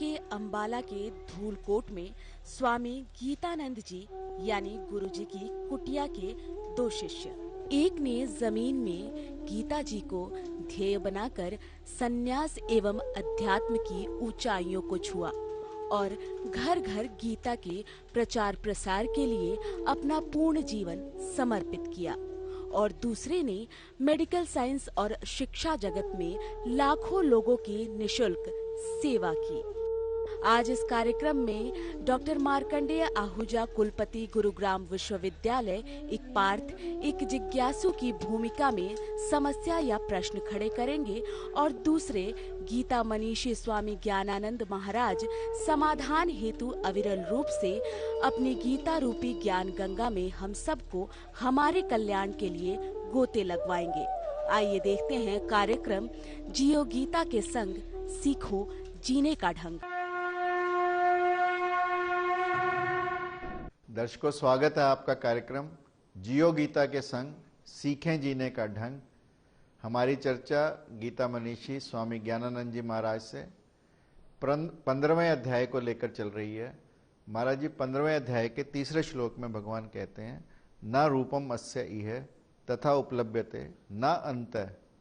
के अंबाला के धूलकोट में स्वामी गीतानंद जी यानी गुरुजी की कुटिया के दो शिष्य। एक ने जमीन में गीता जी को ध्येय बनाकर संन्यास एवं अध्यात्म की ऊंचाइयों को छुआ और घर घर गीता के प्रचार प्रसार के लिए अपना पूर्ण जीवन समर्पित किया, और दूसरे ने मेडिकल साइंस और शिक्षा जगत में लाखों लोगों की निशुल्क सेवा की। आज इस कार्यक्रम में डॉक्टर मार्कंडेय आहूजा कुलपति गुरुग्राम विश्वविद्यालय एक पार्थ एक जिज्ञासु की भूमिका में समस्या या प्रश्न खड़े करेंगे और दूसरे गीता मनीषी स्वामी ज्ञानानंद महाराज समाधान हेतु अविरल रूप से अपनी गीता रूपी ज्ञान गंगा में हम सबको हमारे कल्याण के लिए गोते लगवाएंगे। आइए देखते हैं कार्यक्रम जियो गीता के संग, सीखो जीने का ढंग। दर्शकों, स्वागत है आपका कार्यक्रम जियो गीता के संग, सीखें जीने का ढंग। हमारी चर्चा गीता मनीषी स्वामी ज्ञानानंद जी महाराज से 15वें अध्याय को लेकर चल रही है। महाराज जी 15वें अध्याय के तीसरे श्लोक में भगवान कहते हैं, न रूपम अस्य इह तथा उपलभ्यते न अंत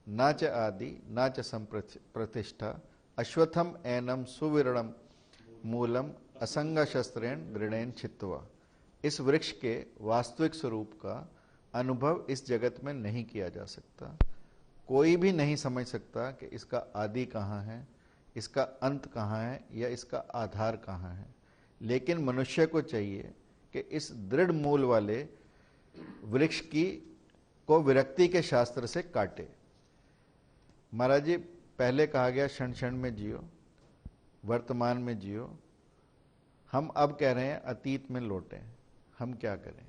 न च आदि न च संप्रतिष्ठा अश्वत्थम एनम सुविरणम मूलम असंग शस्त्रेण दृढ़ेन छित्त्वा। इस वृक्ष के वास्तविक स्वरूप का अनुभव इस जगत में नहीं किया जा सकता। कोई भी नहीं समझ सकता कि इसका आदि कहाँ है, इसका अंत कहाँ है या इसका आधार कहाँ है। लेकिन मनुष्य को चाहिए कि इस दृढ़ मूल वाले वृक्ष को विरक्ति के शास्त्र से काटे। महाराज जी, पहले कहा गया क्षण क्षण में जियो, वर्तमान में जियो। हम अब कह रहे हैं अतीत में लौटें। हम क्या करें?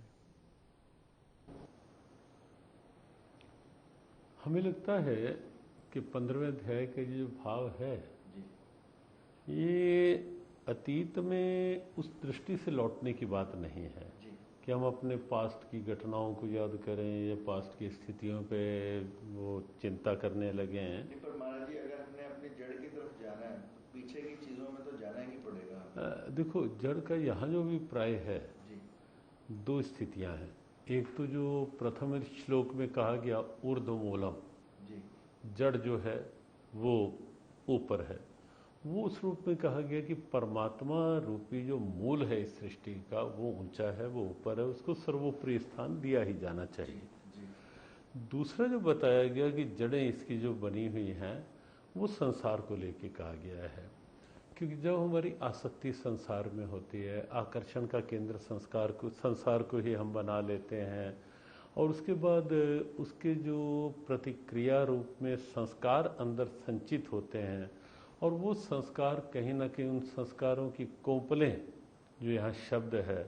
हमें लगता है कि 15वें अध्याय का जो भाव है ये अतीत में उस दृष्टि से लौटने की बात नहीं है कि हम अपने पास्ट की घटनाओं को याद करें या पास्ट की स्थितियों पे वो चिंता करने लगे हैं। पर महाराज जी, अगर हमने अपनी जड़ की तरफ जाना है, पीछे की चीजों में तो जाना ही पड़ेगा। देखो, जड़ का यहाँ जो भी प्राय है, दो स्थितियां हैं। एक तो जो प्रथम श्लोक में कहा गया ऊर्ध्वमूलम, जड़ जो है वो ऊपर है, वो उस रूप में कहा गया कि परमात्मा रूपी जो मूल है इस सृष्टि का वो ऊंचा है, वो ऊपर है, उसको सर्वोपरि स्थान दिया ही जाना चाहिए। दूसरा जो बताया गया कि जड़ें इसकी जो बनी हुई हैं वो संसार को लेके कहा गया है, क्योंकि जब हमारी आसक्ति संसार में होती है, आकर्षण का केंद्र संसार को ही हम बना लेते हैं, और उसके बाद उसके जो प्रतिक्रिया रूप में संस्कार अंदर संचित होते हैं, और वो संस्कार कहीं ना कहीं उन संस्कारों की कोंपलें, जो यहाँ शब्द है,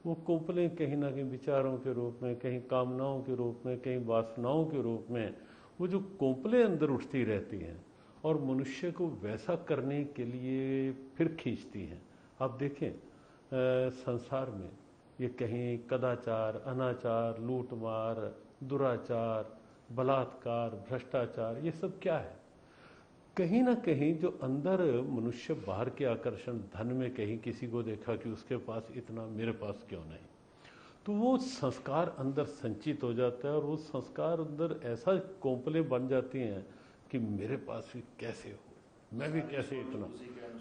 वो कोंपलें कहीं ना कहीं विचारों के रूप में, कहीं कामनाओं के रूप में, कहीं वासनाओं के रूप में, वो जो कोंपलें अंदर उठती रहती हैं और मनुष्य को वैसा करने के लिए फिर खींचती हैं। आप देखें संसार में ये कहीं कदाचार, अनाचार, लूटमार, दुराचार, बलात्कार, भ्रष्टाचार, ये सब क्या है? कहीं ना कहीं जो अंदर मनुष्य बाहर के आकर्षण, धन में कहीं किसी को देखा कि उसके पास इतना, मेरे पास क्यों नहीं, तो वो संस्कार अंदर संचित हो जाता है और वो संस्कार अंदर ऐसा कोंपलें बन जाती हैं कि मेरे पास भी कैसे हो, मैं भी कैसे इतना,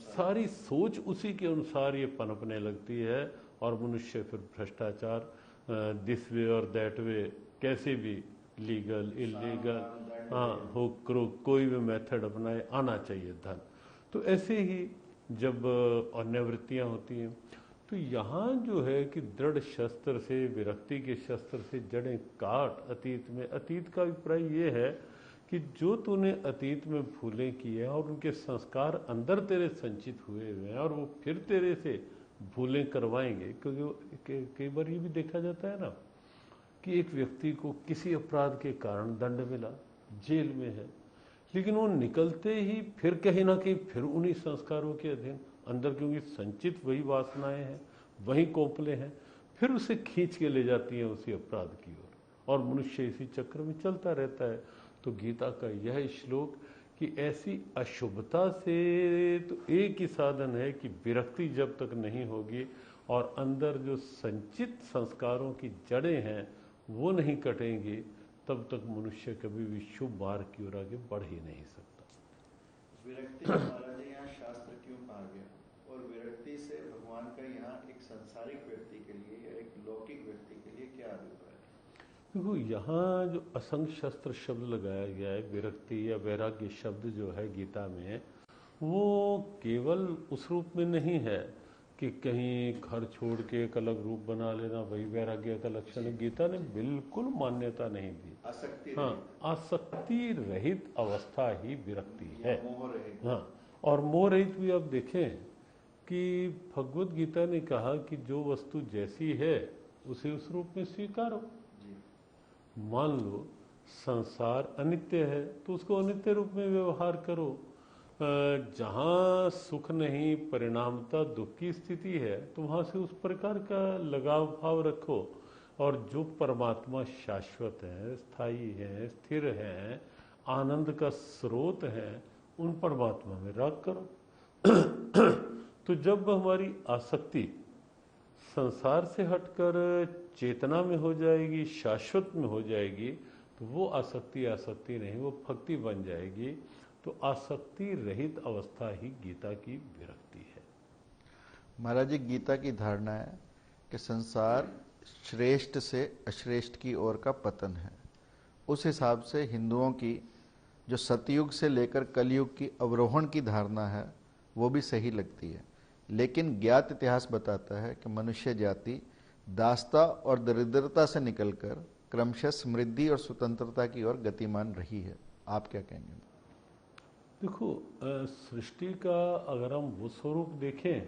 सारी सोच उसी के अनुसार ये पनपने लगती है और मनुष्य फिर भ्रष्टाचार, दिस वे और दैट वे, कैसे भी लीगल इलीगल, हाँ हो कोई भी मेथड अपनाए, आना चाहिए धन। तो ऐसे ही जब अन्य वृत्तियाँ होती हैं, तो यहाँ जो है कि दृढ़ शस्त्र से, विरक्ति के शस्त्र से जड़ें काट। अतीत में, अतीत का अभिप्राय ये है कि जो तूने अतीत में भूलें की है और उनके संस्कार अंदर तेरे संचित हुए हैं और वो फिर तेरे से भूलें करवाएंगे। क्योंकि कई बार ये भी देखा जाता है ना कि एक व्यक्ति को किसी अपराध के कारण दंड मिला, जेल में है, लेकिन वो निकलते ही फिर कहीं ना कहीं फिर उन्हीं संस्कारों के अधीन अंदर, क्योंकि संचित वही वासनाएं हैं, वही कोपले हैं, फिर उसे खींच के ले जाती हैं उसी अपराध की ओर, और मनुष्य इसी चक्र में चलता रहता है। तो गीता का यह श्लोक कि ऐसी अशुभता से तो एक ही साधन है कि विरक्ति जब तक नहीं होगी और अंदर जो संचित संस्कारों की जड़ें हैं वो नहीं कटेंगी, तब तक मनुष्य कभी भी शुभ मार्ग की ओर आगे बढ़ ही नहीं सकता। विरक्ति महाराज जी यहाँ शास्त्र क्यों कहा गया, और विरक्ति से भगवान का यहाँ एक सांसारिक व्यक्ति के लिए या एक लौकिक व्यक्ति के लिए क्या अभिप्राय है? देखो, यहाँ जो असंग शस्त्र शब्द लगाया गया है, विरक्ति या वैराग्य शब्द जो है गीता में, वो केवल उस रूप में नहीं है कि कहीं घर छोड़ के एक अलग रूप बना लेना वही वैराग्य का लक्षण है। गीता ने बिल्कुल मान्यता नहीं दी। आसक्ति, हाँ, आसक्ति रहित अवस्था ही विरक्ति है। मोह रहित। हाँ, और मोह रहित भी आप देखें कि भगवत गीता ने कहा कि जो वस्तु जैसी है उसे उस रूप में स्वीकारो। मान लो संसार अनित्य है तो उसको अनित्य रूप में व्यवहार करो। जहाँ सुख नहीं, परिणामता दुख की स्थिति है, तो वहाँ से उस प्रकार का लगाव भाव रखो। और जो परमात्मा शाश्वत है, स्थायी है, स्थिर है, आनंद का स्रोत है, उन परमात्मा में राग करो। तो जब हमारी आसक्ति संसार से हटकर चेतना में हो जाएगी, शाश्वत में हो जाएगी, तो वो आसक्ति नहीं, वो भक्ति बन जाएगी। तो आसक्ति रहित अवस्था ही गीता की विरक्ति है। महाराज जी, गीता की धारणा है कि संसार श्रेष्ठ से अश्रेष्ठ की ओर का पतन है। उस हिसाब से हिंदुओं की जो सतयुग से लेकर कलयुग की अवरोहण की धारणा है वो भी सही लगती है, लेकिन ज्ञात इतिहास बताता है कि मनुष्य जाति दासता और दरिद्रता से निकलकर क्रमशः समृद्धि और स्वतंत्रता की ओर गतिमान रही है। आप क्या कहेंगे? देखो, सृष्टि का अगर हम वो स्वरूप देखें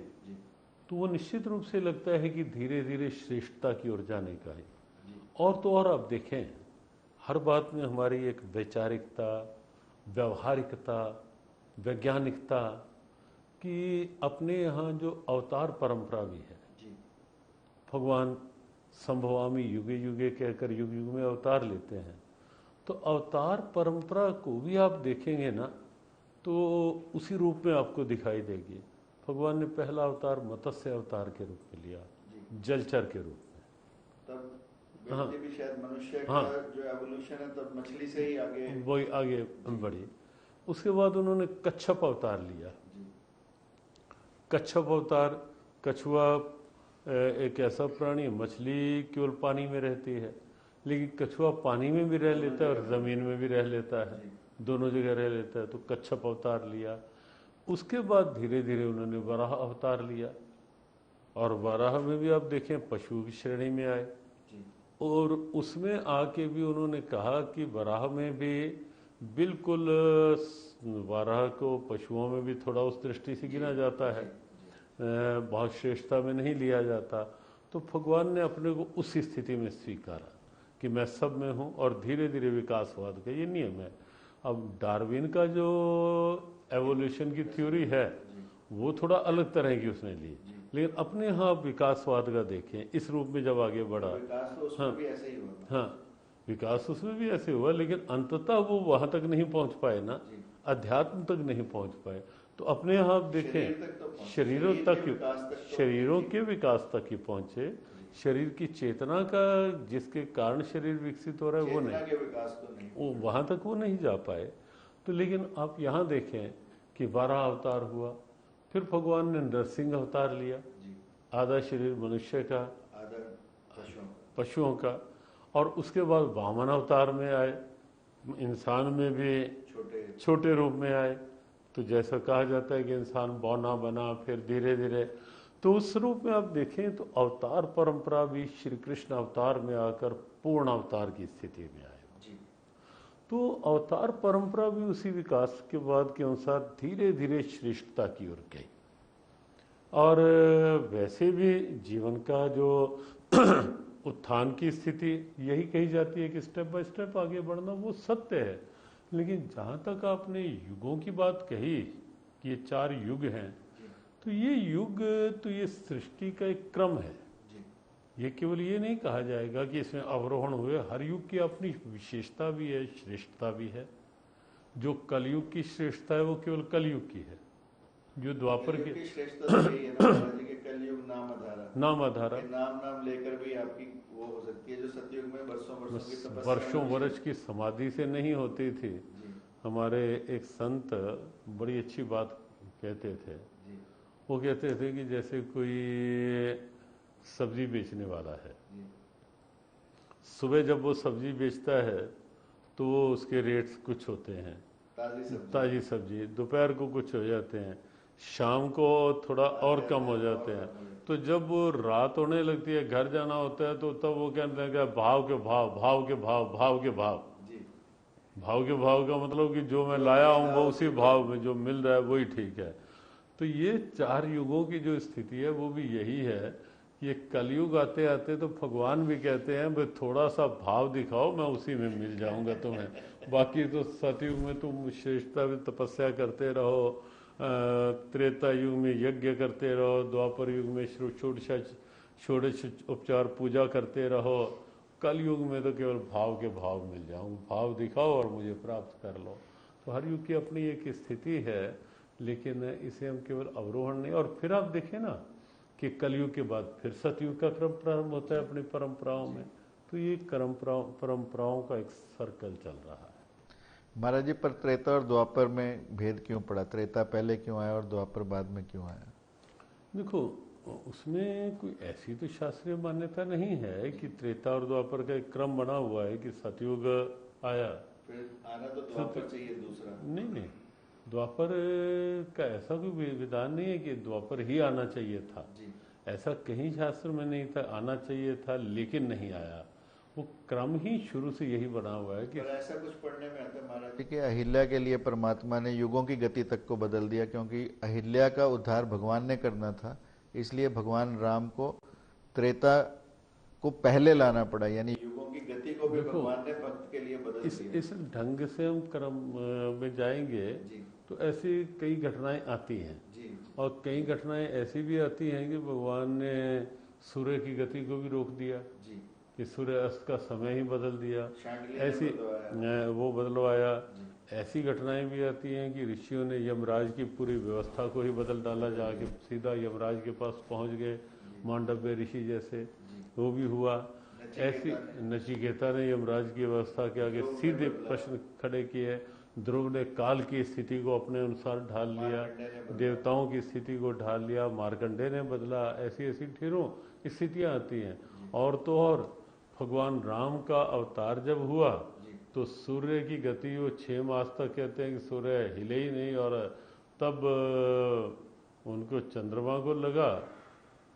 तो वो निश्चित रूप से लगता है कि धीरे धीरे श्रेष्ठता की ओर जाने का है। और तो और आप देखें, हर बात में हमारी एक वैचारिकता, व्यवहारिकता, वैज्ञानिकता कि अपने यहाँ जो अवतार परंपरा भी है, भगवान संभवामी युगे युगे कहकर युग युग में अवतार लेते हैं। तो अवतार परंपरा को भी आप देखेंगे ना तो उसी रूप में आपको दिखाई देगी। भगवान ने पहला अवतार मत्स्य अवतार के रूप में लिया, जलचर के रूप में। तब व्यक्ति भी शायद मनुष्य का जो एवोल्यूशन है तब मछली से ही आगे वही आगे बढ़ी। उसके बाद उन्होंने कच्छप अवतार लिया। कच्छप अवतार, कछुआ एक ऐसा प्राणी, मछली केवल पानी में रहती है, लेकिन कछुआ पानी में भी रह लेता है और जमीन में भी रह लेता है, दोनों जगह रह लेता है। तो कच्छप अवतार लिया। उसके बाद धीरे धीरे उन्होंने वराह अवतार लिया, और वराह में भी आप देखें पशु की श्रेणी में आए। और उसमें आके भी उन्होंने कहा कि वराह में भी बिल्कुल वराह को पशुओं में भी थोड़ा उस दृष्टि से गिना जाता है, बहुत श्रेष्ठता में नहीं लिया जाता। तो भगवान ने अपने को उस स्थिति में स्वीकारा कि मैं सब में हूँ, और धीरे धीरे विकासवाद का ये नियम है। अब डार्विन का जो एवोल्यूशन की थ्योरी है वो थोड़ा अलग तरह की उसने ली, लेकिन अपने यहाँ विकासवाद का देखें इस रूप में जब आगे बढ़ा, विकास तो उसमें भी ऐसे ही हुआ। हाँ, विकास उसमें भी ऐसे हुआ, लेकिन अंततः वो वहां तक नहीं पहुंच पाए ना, अध्यात्म तक नहीं पहुंच पाए। तो अपने यहाँ आप देखें शरीरों तक, शरीरों के विकास तक ही पहुंचे। शरीर की चेतना का जिसके कारण शरीर विकसित हो रहा है वो नहीं, वो वहां तक वो नहीं जा पाए। तो लेकिन आप यहाँ देखें कि 12 अवतार हुआ, फिर भगवान ने नरसिंह अवतार लिया, आधा शरीर मनुष्य का, आधा पशुओं का, और उसके बाद वामन अवतार में आए, इंसान में भी छोटे रूप में आए। तो जैसा कहा जाता है कि इंसान बौना बना, फिर धीरे धीरे, तो उस रूप में आप देखें तो अवतार परंपरा भी श्री कृष्ण अवतार में आकर पूर्ण अवतार की स्थिति में आए। तो अवतार परंपरा भी उसी विकास के बाद के अनुसार धीरे धीरे श्रेष्ठता की ओर गई। और वैसे भी जीवन का जो उत्थान की स्थिति यही कही जाती है कि स्टेप बाय स्टेप आगे बढ़ना वो सत्य है। लेकिन जहाँ तक आपने युगों की बात कही कि ये 4 युग हैं, तो ये युग तो ये सृष्टि का एक क्रम है। ये केवल ये नहीं कहा जाएगा कि इसमें अवरोहण हुए, हर युग की अपनी विशेषता भी है, श्रेष्ठता भी है। जो कलयुग की श्रेष्ठता है वो केवल कलयुग की है। जो द्वापर कलयुग के की श्रेष्ठता तो यही है ना महाराज जी, कि कलयुग नाम आधारा, नाम आधारा, कि नाम लेकर भी आपकी वो हो सकती है, जो सतयुग में वर्षों वर्षों की तपस्या वर्षों में वर्ष की समाधि से नहीं होती थी। जी हमारे एक संत बड़ी अच्छी बात कहते थे। जी वो कहते थे कि जैसे कोई सब्जी बेचने वाला है, जी सुबह जब वो सब्जी बेचता है तो वो उसके रेट्स कुछ होते हैं, ताज़ी सब्जी, दोपहर को कुछ हो जाते हैं, शाम को थोड़ा और कम हो जाते हैं। तो जब वो रात होने लगती है, घर जाना होता है, तो तब वो कहने लगा भाव के भाव, भाव के भाव, भाव के भाव। भाव के भाव का मतलब कि जो मैं लाया हूँ वो उसी भाव में जो मिल रहा है वही ठीक है। तो ये चार युगों की जो स्थिति है वो भी यही है। ये कलयुग आते आते तो भगवान भी कहते हैं भाई थोड़ा सा भाव दिखाओ, मैं उसी में मिल जाऊंगा तुम्हें। बाकी तो सतयुग में तुम श्रेष्ठता में तपस्या करते रहो, त्रेता युग में यज्ञ करते रहो, द्वापर युग में षोडश उपचार पूजा करते रहो, कल युग में तो केवल भाव के भाव मिल जाऊंगा। भाव दिखाओ और मुझे प्राप्त कर लो। तो हर युग की अपनी एक स्थिति है, लेकिन इसे हम केवल अवरोहण नहीं। और फिर आप देखें ना कि कलयुग के बाद फिर सतयुग का क्रम प्रारंभ होता है अपनी परंपराओं में। तो ये परंपराओं का एक सर्कल चल रहा है। महाराज जी, पर त्रेता और द्वापर में भेद क्यों पड़ा? त्रेता पहले क्यों आया और द्वापर बाद में क्यों आया? देखो, उसमें कोई ऐसी तो शास्त्रीय मान्यता नहीं है कि त्रेता और द्वापर का एक क्रम बना हुआ है कि सतयुग आया फिर आना तो द्वापर चाहिए दूसरा। नहीं, द्वापर का ऐसा कोई विधान नहीं है कि द्वापर ही आना चाहिए था। ऐसा कहीं शास्त्र में नहीं था। आना चाहिए था लेकिन नहीं आया। वो क्रम ही शुरू से यही बना हुआ है कि ऐसा कुछ पढ़ने में आता है महाराज जी कि अहिल्या के लिए परमात्मा ने युगों की गति तक को बदल दिया, क्योंकि अहिल्या का उद्धार भगवान ने करना था, इसलिए भगवान राम को त्रेता को पहले लाना पड़ा, यानी युगों की गति को भी भगवान ने भक्त के लिए बदल दिया। इस ढंग से हम क्रम में जाएंगे तो ऐसी कई घटनाएं आती हैं, और कई घटनाएं ऐसी भी आती हैं कि भगवान ने सूर्य की गति को भी रोक दिया, कि सूर्य अस्त का समय ही बदल दिया, ऐसी वो बदलवाया। ऐसी घटनाएं भी आती हैं कि ऋषियों ने यमराज की पूरी व्यवस्था को ही बदल डाला, जाके सीधा यमराज के पास पहुंच गए, मांडव्य ऋषि जैसे, वो भी हुआ। ऐसी नचिकेता ने यमराज की व्यवस्था के आगे सीधे प्रश्न खड़े किए। ध्रुव ने काल की स्थिति को अपने अनुसार ढाल लिया, देवताओं की स्थिति को ढाल लिया, मार्कंडे ने बदला। ऐसी ऐसी ढेरों स्थितियां आती हैं। और तो और भगवान राम का अवतार जब हुआ तो सूर्य की गति वो 6 मास तक कहते हैं कि सूर्य हिले ही नहीं, और तब उनको चंद्रमा को लगा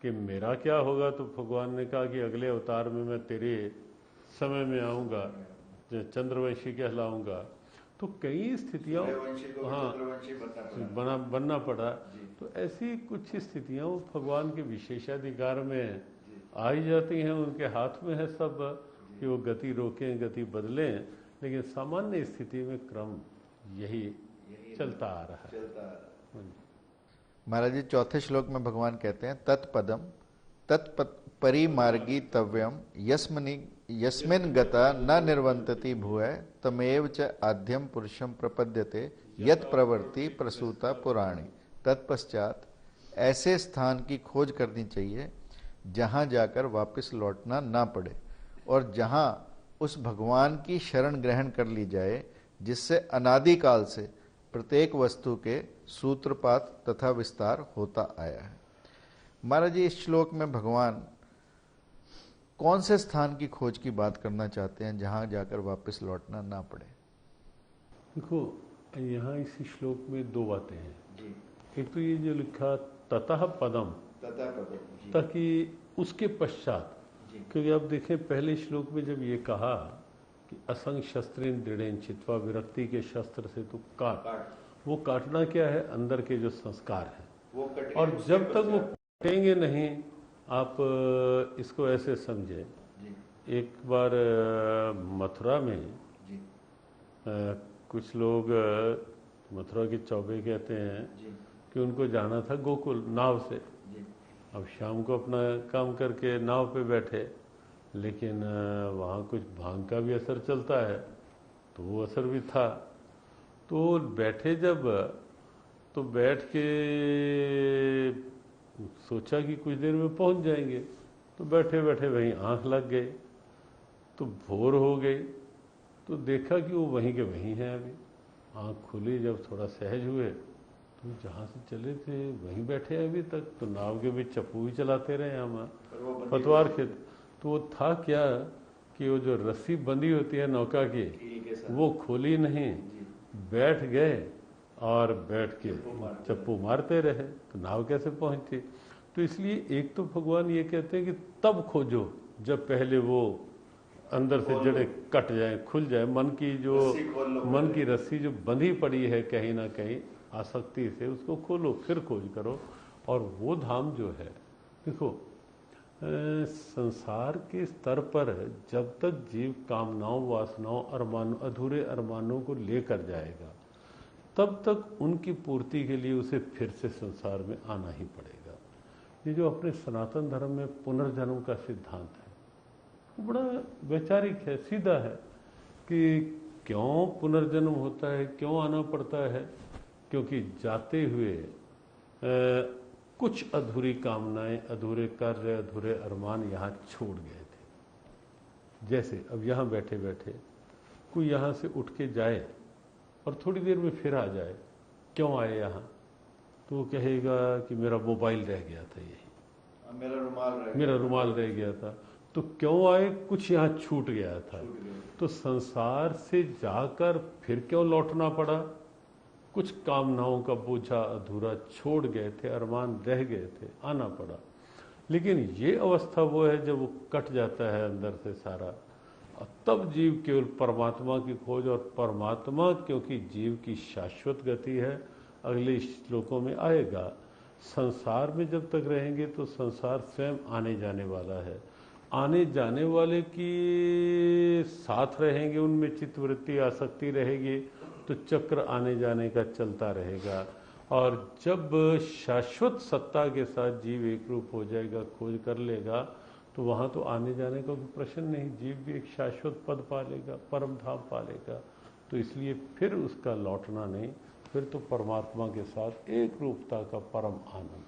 कि मेरा क्या होगा। तो भगवान ने कहा कि अगले अवतार में मैं तेरे समय में आऊँगा, चंद्रवंशी कहलाऊँगा। तो कई स्थितियाँ बनना पड़ा। तो ऐसी कुछ स्थितियाँ भगवान के विशेषाधिकार में आ ही जाती हैं। उनके हाथ में है सब कि वो गति रोकें, गति बदलें, लेकिन सामान्य स्थिति में क्रम यही चलता आ रहा है। महाराज जी, चौथे श्लोक में भगवान कहते हैं तत्पदम तत्परिमार्गी तव्यम यस्मिन् गता न निर्वंतति भूय तमेव च आद्यम पुरुषम प्रपद्यते यत प्रवृत्ति प्रसूता पुराणी। तत्पश्चात ऐसे स्थान की खोज करनी चाहिए जहां जाकर वापस लौटना ना पड़े, और जहां उस भगवान की शरण ग्रहण कर ली जाए जिससे अनादिकाल से प्रत्येक वस्तु के सूत्रपात तथा विस्तार होता आया है। महाराज जी, इस श्लोक में भगवान कौन से स्थान की खोज की बात करना चाहते हैं जहां जाकर वापस लौटना ना पड़े? देखो, यहाँ इसी श्लोक में 2 बातें हैं। एक तो ये जो लिखा ततः पदम, ताकि उसके पश्चात, क्योंकि आप देखें पहले श्लोक में जब ये कहा कि असंग शस्त्रेन दृढ़ेन चित्वा, विरक्ति के शस्त्र से तो काट, वो काटना क्या है? अंदर के जो संस्कार हैं। और जब तक वो कटेंगे नहीं, आप इसको ऐसे समझे। एक बार मथुरा में कुछ लोग, मथुरा के चौबे कहते हैं कि उनको जाना था गोकुल नाव से। अब शाम को अपना काम करके नाव पे बैठे, लेकिन वहाँ कुछ भांग का भी असर चलता है, तो वो असर भी था। तो बैठे जब, तो बैठ के सोचा कि कुछ देर में पहुंच जाएंगे, तो बैठे बैठे वहीं आंख लग गए, तो भोर हो गई, तो देखा कि वो वहीं के वहीं हैं। अभी आंख खुली, जब थोड़ा सहज हुए तो जहाँ से चले थे वहीं बैठे हैं अभी तक। तो नाव के बीच चप्पू भी चलाते रहे हम, पतवार खेत। तो वो था क्या कि वो जो रस्सी बंधी होती है नौका की, वो खोली नहीं, बैठ गए और बैठ के चप्पू मारते रहे, तो नाव कैसे पहुंची। तो इसलिए एक तो भगवान ये कहते हैं कि तब खोजो जब पहले वो अंदर से जड़ें कट जाए, खुल जाए, मन की रस्सी जो बंधी पड़ी है कहीं ना कहीं आसक्ति से, उसको खोलो, फिर खोज करो। और वो धाम जो है, देखो संसार के स्तर पर जब तक जीव कामनाओं, वासनाओं, अधूरे अरमानों को लेकर जाएगा, तब तक उनकी पूर्ति के लिए उसे फिर से संसार में आना ही पड़ेगा। ये जो अपने सनातन धर्म में पुनर्जन्म का सिद्धांत है, वो बड़ा वैचारिक है, सीधा है कि क्यों पुनर्जन्म होता है, क्यों आना पड़ता है। क्योंकि जाते हुए कुछ अधूरी कामनाएं, अधूरे कार्य, अधूरे अरमान यहाँ छोड़ गए थे। जैसे अब यहाँ बैठे बैठे कोई यहाँ से उठ के जाए और थोड़ी देर में फिर आ जाए, क्यों आए यहाँ, तो वो कहेगा कि मेरा मोबाइल रह गया था, यही मेरा रुमाल रह गया था। तो क्यों आए, कुछ यहाँ छूट गया था। तो संसार से जाकर फिर क्यों लौटना पड़ा, कुछ कामनाओं का बोझा अधूरा छोड़ गए थे, अरमान रह गए थे, आना पड़ा। लेकिन ये अवस्था वो है जब वो कट जाता है अंदर से सारा, और तब जीव केवल परमात्मा की खोज, और परमात्मा क्योंकि जीव की शाश्वत गति है, अगले श्लोकों में आएगा। संसार में जब तक रहेंगे तो संसार स्वयं आने जाने वाला है, आने जाने वाले की साथ रहेंगे, उनमें चित्तवृत्ति आसक्ति रहेगी, तो चक्र आने जाने का चलता रहेगा। और जब शाश्वत सत्ता के साथ जीव एक रूप हो जाएगा, खोज कर लेगा, तो वहाँ तो आने जाने का कोई प्रश्न नहीं, जीव भी एक शाश्वत पद पालेगा, परम धाम पालेगा। तो इसलिए फिर उसका लौटना नहीं, फिर तो परमात्मा के साथ एक रूपता का परम आनंद।